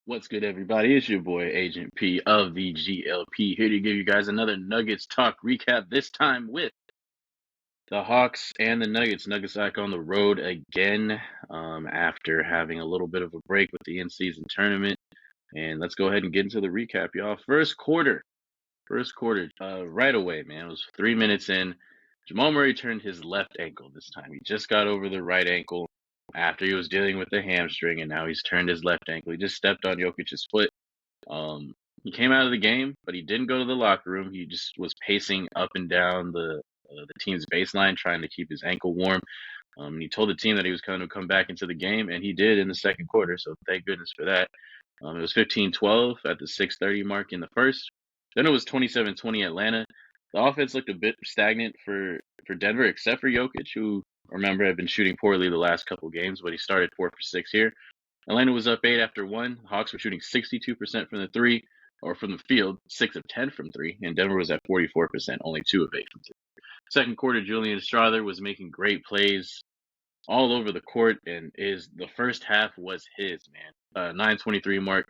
What's good, everybody? It's your boy, Agent P of the GLP, here to give you guys another Nuggets Talk recap, this time with the Hawks and the Nuggets. Nuggets back on the road again after having a little bit of a break with the in-season tournament. And let's go ahead and get into the recap, y'all. First quarter, right away, man. It was 3 minutes in. Jamal Murray turned his left ankle this time. He just got over the right ankle after he was dealing with the hamstring, and now he's turned his left ankle. He just stepped on Jokic's foot. He came out of the game, but he didn't go to the locker room. He just was pacing up and down the team's baseline, trying to keep his ankle warm. And he told the team that he was going to come back into the game, and he did in the second quarter. So thank goodness for that. It was 15-12 at the 6:30 mark in the first. Then it was 27-20 Atlanta. The offense looked a bit stagnant for Denver, except for Jokic, who, remember, had been shooting poorly the last couple games, but he started 4 for 6 here. Atlanta was up 8 after 1. Hawks were shooting 62% from the three, or from the field, 6 of 10 from three, and Denver was at 44%, only 2 of 8 from three. Second quarter, Julian Strawther was making great plays all over the court, and the first half was his, man. 9:23 mark,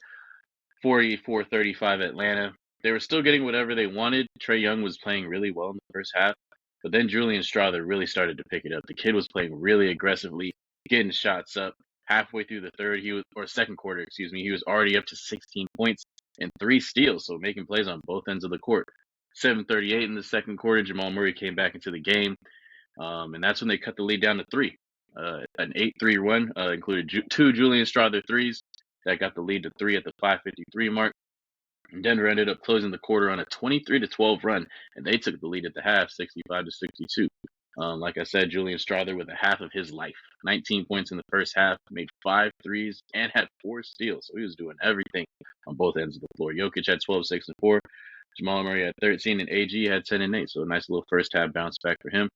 44-35 Atlanta. They were still getting whatever they wanted. Trae Young was playing really well in the first half, but then Julian Strawther really started to pick it up. The kid was playing really aggressively, getting shots up. Halfway through the second quarter, he was already up to 16 points and 3 steals, so making plays on both ends of the court. 7:38 in the second quarter, Jamal Murray came back into the game, and that's when they cut the lead down to 3. An 8-3 run included 2 Julian Strawther threes that got the lead to 3 at the 5:53 mark. And Denver ended up closing the quarter on a 23-12 run, and they took the lead at the half, 65-62. Like I said, Julian Strawther with a half of his life. 19 points in the first half, made 5 threes, and had 4 steals. So he was doing everything on both ends of the floor. Jokic had 12, 6, and 4. Jamal Murray had 13, and AG had 10 and 8. So a nice little first half bounce back for him.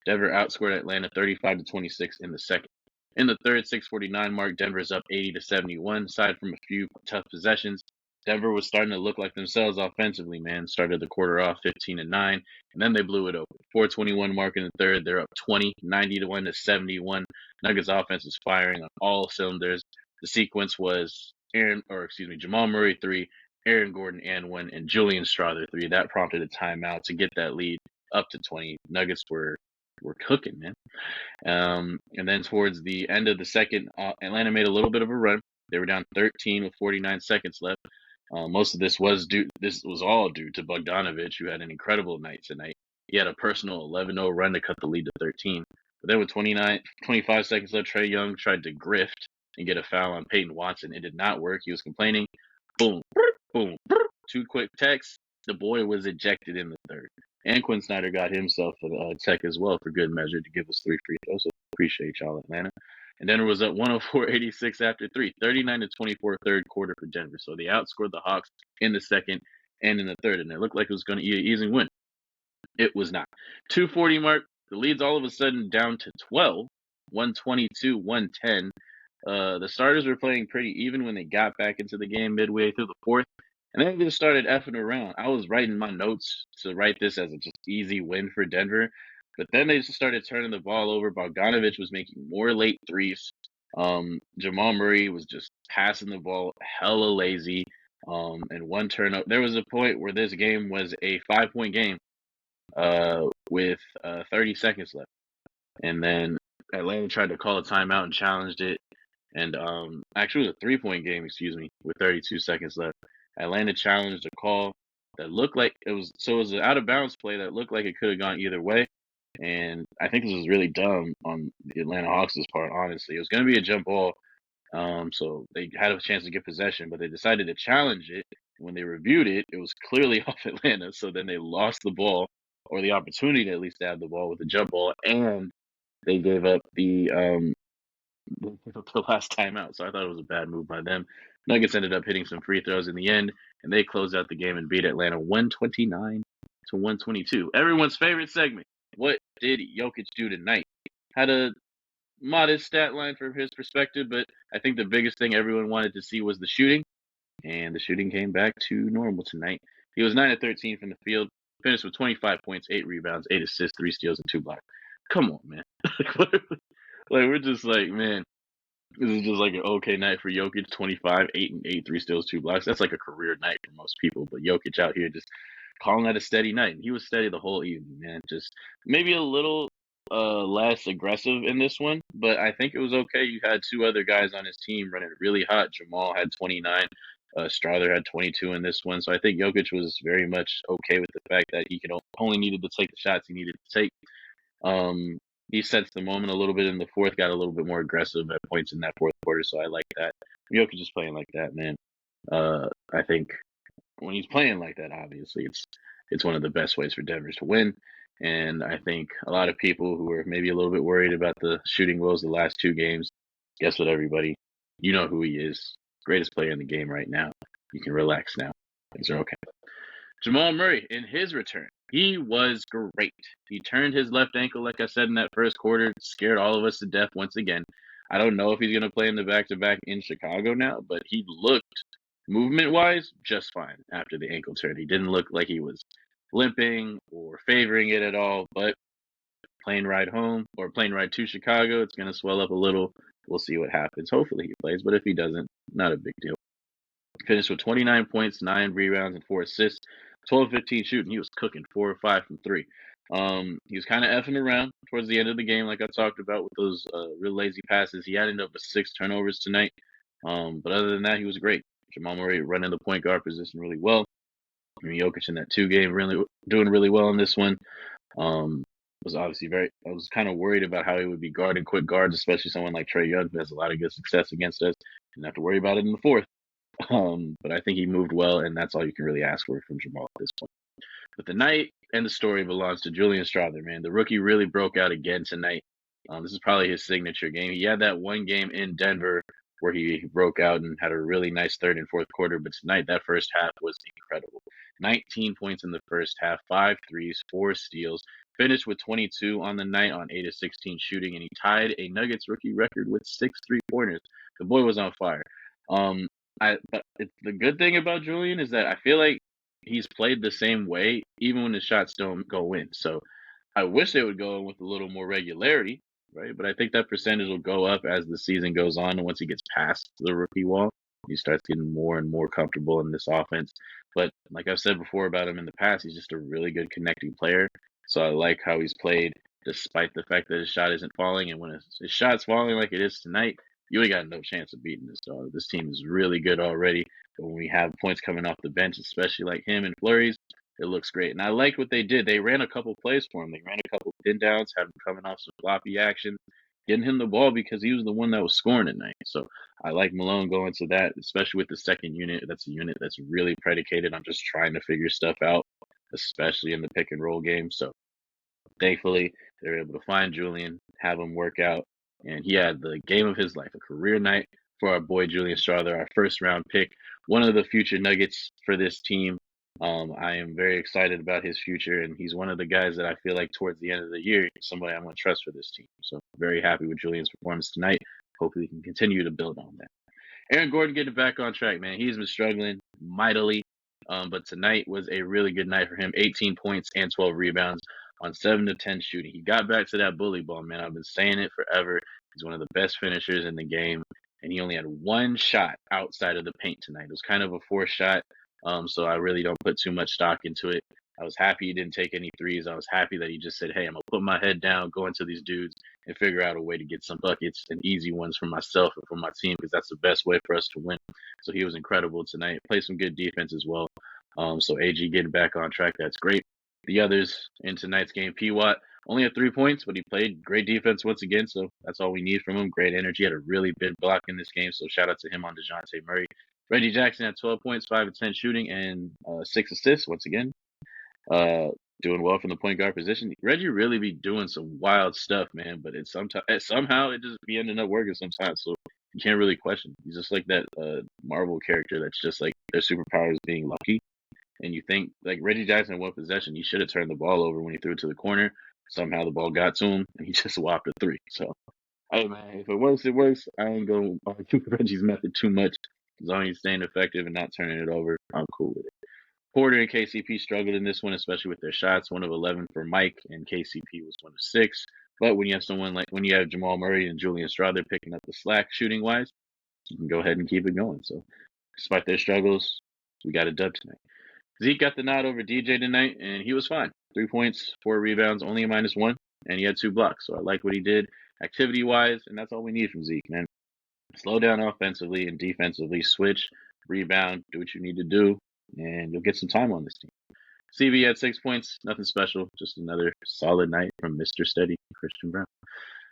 Denver outscored Atlanta 35-26 in the second. In the third, 6:49 mark, Denver's up 80-71. Aside from a few tough possessions, Denver was starting to look like themselves offensively, man. Started the quarter off 15-9, and then they blew it open. 4:21 mark in the third, they're up 20, 91-71. Nuggets offense is firing on all cylinders. The sequence was Jamal Murray 3, Aaron Gordon and 1, and Julian Strawther 3. That prompted a timeout to get that lead up to 20. Nuggets were cooking, man. And then towards the end of the second, Atlanta made a little bit of a run. They were down 13 with 49 seconds left. Most of this was all due to Bogdanovic, who had an incredible night tonight. He had a personal 11-0 run to cut the lead to 13. But then with 25 seconds left, Trae Young tried to grift and get a foul on Peyton Watson. It did not work. He was complaining. Boom, boom, 2 quick texts. The boy was ejected in the third. And Quinn Snyder got himself a tech as well for good measure to give us 3 free throws. So appreciate y'all, Atlanta. And Denver was up 104-86 after 3, 39-24 third quarter for Denver. So they outscored the Hawks in the second and in the third, and it looked like it was going to be an easy win. It was not. 2:40 mark, the lead's all of a sudden down to 12, 122-110. The starters were playing pretty even when they got back into the game midway through the fourth, and then they just started effing around. I was writing my notes to write this as a just easy win for Denver, but then they just started turning the ball over. Bogdanovic was making more late threes. Jamal Murray was just passing the ball hella lazy. And one turnover. There was a point where this game was a 5-point game with 30 seconds left. And then Atlanta tried to call a timeout and challenged it. And actually, it was a 3-point game, with 32 seconds left. Atlanta challenged a call that looked like it was an out of bounds play that looked like it could have gone either way. And I think this was really dumb on the Atlanta Hawks' part, honestly. It was going to be a jump ball, so they had a chance to get possession, but they decided to challenge it. When they reviewed it, it was clearly off Atlanta, so then they lost the ball, or the opportunity to at least have the ball with the jump ball, and they gave up the last timeout. So I thought it was a bad move by them. Nuggets ended up hitting some free throws in the end, and they closed out the game and beat Atlanta 129-122. Everyone's favorite segment. What did Jokic do tonight? Had a modest stat line from his perspective, but I think the biggest thing everyone wanted to see was the shooting, and the shooting came back to normal tonight. He was 9 of 13 from the field, finished with 25 points, 8 rebounds, 8 assists, 3 steals, and 2 blocks. Come on, man. Like, we're just like, man, This is just like an okay night for Jokic, 25, 8 and 8, 3 steals, 2 blocks. That's like a career night for most people, but Jokic out here just calling that a steady night. And he was steady the whole evening, man. Just maybe a little less aggressive in this one, but I think it was okay. You had two other guys on his team running really hot. Jamal had 29. Strawther had 22 in this one. So I think Jokic was very much okay with the fact that he could only needed to take the shots he needed to take. Um, he sets the moment a little bit in the fourth, got a little bit more aggressive at points in that fourth quarter, so I like that. Jokic is playing like that, man. I think when he's playing like that, obviously it's one of the best ways for Denver to win. And I think a lot of people who are maybe a little bit worried about the shooting woes the last 2 games, guess what, everybody? You know who he is. Greatest player in the game right now. You can relax now. Things are okay. Jamal Murray, in his return, he was great. He turned his left ankle, like I said in that first quarter, scared all of us to death once again. I don't know if he's going to play in the back-to-back in Chicago now, but he looked, movement-wise, just fine after the ankle turn. He didn't look like he was limping or favoring it at all, but plane ride home or plane ride to Chicago, it's going to swell up a little. We'll see what happens. Hopefully he plays, but if he doesn't, not a big deal. Finished with 29 points, 9 rebounds, and 4 assists. 12-15 shooting. He was cooking 4 or 5 from 3. He was kind of effing around towards the end of the game, like I talked about with those real lazy passes. He ended up with 6 turnovers tonight. But other than that, he was great. Jamal Murray running the point guard position really well. I mean, Jokic in that 2 game really doing really well in this one. Was obviously I was kind of worried about how he would be guarding quick guards, especially someone like Trae Young who has a lot of good success against us. Didn't have to worry about it in the fourth. But I think he moved well, and that's all you can really ask for from Jamal at this point. But the night and the story belongs to Julian Strawther, man. The rookie really broke out again tonight. This is probably his signature game. He had that one game in Denver where he broke out and had a really nice third and fourth quarter, but tonight that first half was incredible. 19 points in the first half, 5 threes, 4 steals, finished with 22 on the night on 8 of 16 shooting, and he tied a Nuggets rookie record with 6 3-pointers. The boy was on fire. But the good thing about Julian is that I feel like he's played the same way even when the shots don't go in. So I wish they would go in with a little more regularity, right? But I think that percentage will go up as the season goes on, and once he gets past the rookie wall, he starts getting more and more comfortable in this offense. But like I've said before about him in the past, he's just a really good connecting player. So I like how he's played despite the fact that his shot isn't falling. And when his shot's falling like it is tonight, you ain't got no chance of beating this dog. This team is really good already. But when we have points coming off the bench, especially like him and flurries, it looks great. And I liked what they did. They ran a couple plays for him. They ran a couple pin downs, had him coming off some floppy action, getting him the ball because he was the one that was scoring tonight. So I like Malone going to that, especially with the second unit. That's a unit that's really predicated on just trying to figure stuff out, especially in the pick and roll game. So thankfully, they were able to find Julian, have him work out, and he had the game of his life, a career night for our boy Julian Strawther, our first round pick, one of the future Nuggets for this team. I am very excited about his future, and he's one of the guys that I feel like towards the end of the year, somebody I'm going to trust for this team. So very happy with Julian's performance tonight. Hopefully, he can continue to build on that. Aaron Gordon getting back on track, man. He's been struggling mightily, but tonight was a really good night for him. 18 points and 12 rebounds on 7 of 10 shooting. He got back to that bully ball, man. I've been saying it forever. He's one of the best finishers in the game, and he only had one shot outside of the paint tonight. It was kind of a forced shot, so I really don't put too much stock into it. I was happy he didn't take any threes. I was happy that he just said, hey, I'm going to put my head down, go into these dudes, and figure out a way to get some buckets and easy ones for myself and for my team because that's the best way for us to win. So he was incredible tonight. Played some good defense as well. So AG getting back on track, that's great. The others in tonight's game, P-Watt only had 3 points, but he played great defense once again, so that's all we need from him. Great energy, had a really big block in this game, so shout out to him on DeJounte Murray. Reggie Jackson had 12 points, 5 of 10 shooting, and 6 assists once again. Doing well from the point guard position. Reggie really be doing some wild stuff, man, but it's somehow it just be ending up working sometimes, so you can't really question. He's just like that Marvel character that's just like their superpower is being lucky. And you think, like Reggie Jackson in one possession, he should have turned the ball over when he threw it to the corner. Somehow the ball got to him, and he just whopped a 3. So, hey, man, if it works, it works. I ain't going to argue with Reggie's method too much. As long as he's staying effective and not turning it over, I'm cool with it. Porter and KCP struggled in this one, especially with their shots. 1 of 11 for Mike, and KCP was 1 of 6. But when you have someone like when you have Jamal Murray and Julian Strawther picking up the slack shooting wise, you can go ahead and keep it going. So, despite their struggles, we got a dub tonight. Zeke got the nod over DJ tonight, and he was fine. 3 points, 4 rebounds, only a -1, and he had 2 blocks. So I like what he did activity wise, and that's all we need from Zeke, man. Slow down offensively and defensively, switch, rebound, do what you need to do, and you'll get some time on this team. CB had 6 points, nothing special, just another solid night from Mr. Steady, Christian Brown.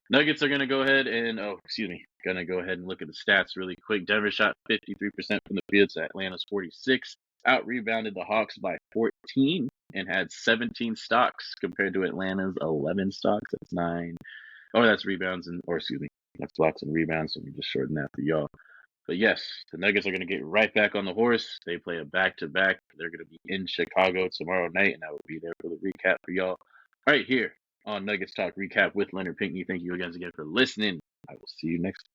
Nuggets are gonna go ahead and go ahead and look at the stats really quick. Denver shot 53% from the field to Atlanta's 46. Out rebounded the Hawks by 14 and had 17 stocks compared to Atlanta's 11 stocks. That's 9. Oh, that's rebounds that's blocks and rebounds. So we just shorten that for y'all. But yes, the Nuggets are going to get right back on the horse. They play a back-to-back. They're going to be in Chicago tomorrow night, and I will be there for the recap for y'all right here on Nuggets Talk Recap with Leonard Pinckney. Thank you again for listening. I will see you next time.